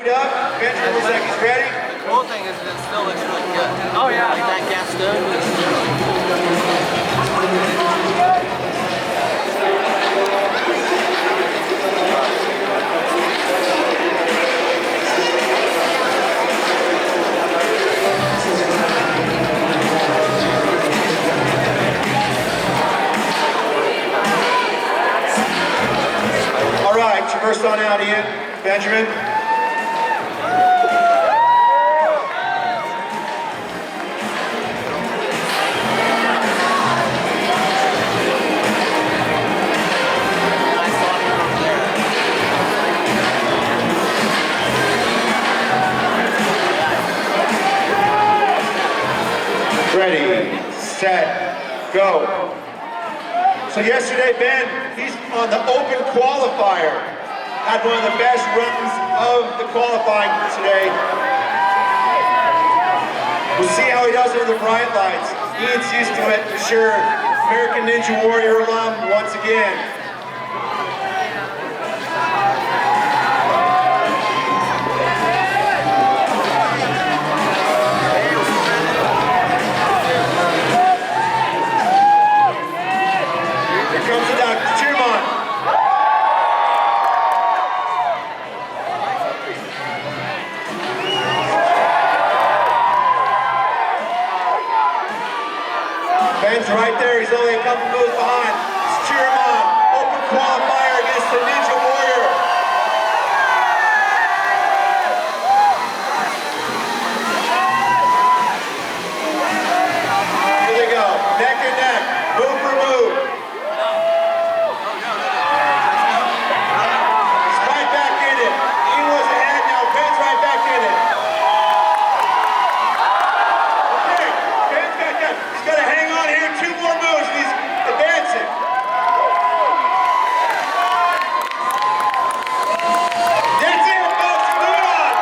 Up. Benjamin looks like he's ready. The cool thing is it still looks really good. Oh yeah. Like that Gaston. All right, traverse on out, Ian. Benjamin. Ready, set, go. So yesterday, Ben, he's on the open qualifier. Had one of the best runs of the qualifying today. We'll see how he does under the bright lights. Ian's used to it, for sure. American Ninja Warrior alum once again. Ben's right there, he's only a couple moves behind. Let's cheer him on. Open qualifier against the Ninja Warrior. Here they go, neck and neck, move for move. He's right back in it. He was ahead, now Ben's right back in it. Okay, Ben's back up. He's got to hang on here, 2 more moves, and he's advancing. That's it, folks, moving on.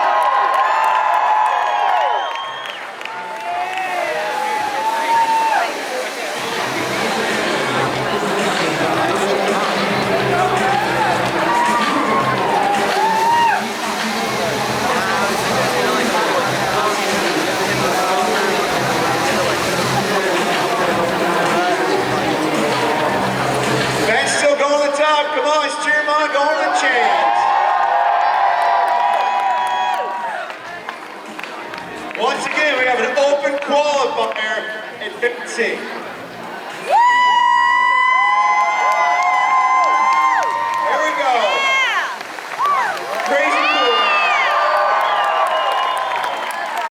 Ben's still going to the top. Come on, let's cheer him on. Going to the chance. Once again, we have an open qualifier at 50.